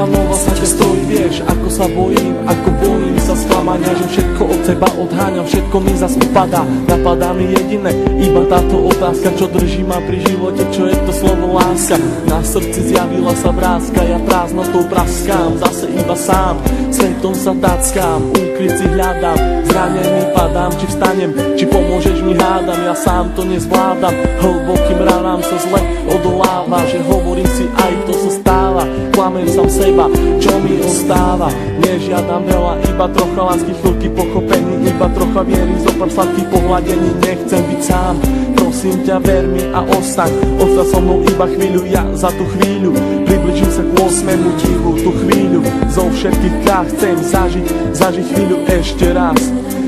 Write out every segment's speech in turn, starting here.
znova sa te stojí, vieš, ako sa bojím, ako bojím sa sklamania, že všetko od seba odháňam, všetko mi zas upadá. Napadá mi jediné, iba táto otázka, čo drží ma pri živote, čo je to slovo láska. Na srdci zjavila sa vrázka, ja prázdnotou praskám, zase iba sám, svetom sa tackám, úkryt si hľadám, zranený padám, či vstanem, či pomôžeš mi, hádam, ja sám to nezvládam, hlbokým ranám sa zle odoláva, že hovorím si, aj to sa stáva, klamem sám seba, čo mi ostáva, nežiadam veľa, iba trocha lásky, chvíľky pochopení, iba trocha viery, zopár sladkých pohľadení, nechcem byť sám, prosím ťa, ver mi a ostaň, ostaň so mnou iba chvíľu, ja za tú chvíľu približím sa k 8. tichu, tú chvíľu zo všetkých krát chcem zažiť chvíľu ešte raz,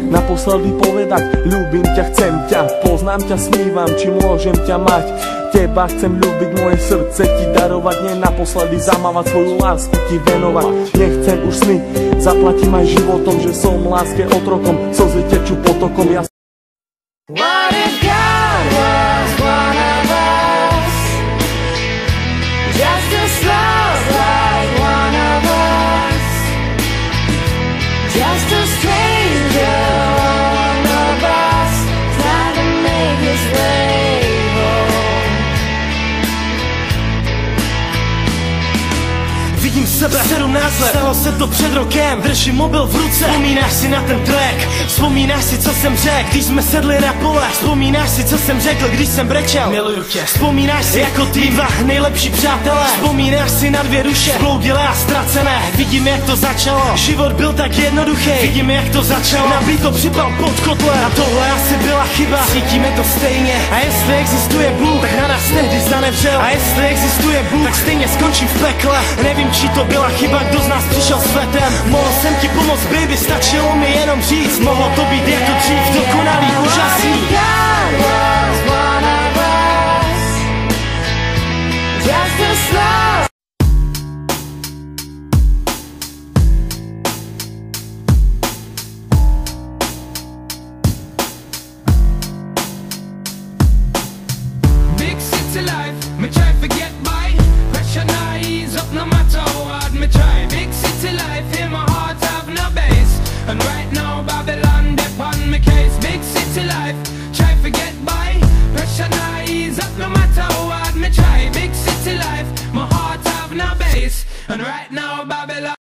naposledy povedať, ľúbim ťa, chcem ťa, poznám ťa, snívam, či môžem ťa mať, teba chcem ľúbiť, moje srdce ti darovať, nie naposledy zamávať, svoju lásku ti venovať, nechcem už sny, zaplatím aj životom, že som láske otrokom, slzy tečú potokom, ja What if God was one of us? Just as slow like one of us. Just a stranger, one of us, trying to make his way home. Vidím sebe 17 let, stalo se to před rokem, držím mobil v ruce. Vzpomínáš si na ten track, vzpomínáš si, co jsem řekl, když jsme sedli na pole. Vzpomínáš si, co jsem řekl, když jsem brečel, miluju tě. Vzpomínáš si jako ty dva nejlepší přátelé. Vzpomínáš si na dvě duše, zbloudilé a ztracené. Vidím, jak to začalo, život byl tak jednoduchý. Vidím, jak to začalo, nabít to připal pod kotle. A tohle asi byla chyba, cítíme to stejně. A jestli existuje Bůh, tak na nás tehdy zanevřel. A jestli existuje Bůh, tak stejně skončím v pekle. Nevím, či to byla chyba, kdo z nás přišel světem. Mohl jsem ti pomoct, baby, stačilo mi jenom říct. Mohlo to být jako dřív, dokonalý, úžasný. God was one of us. Just as slow. Big city life, me try to get by. Pressure not ease up no matter how hard me try. Big city life, in my heart have no base. And right now Babylon dip on me case. Big city life, try to get by. Pressure not ease up no matter how hard me try. Big city life, my heart have no base. And right now Babylon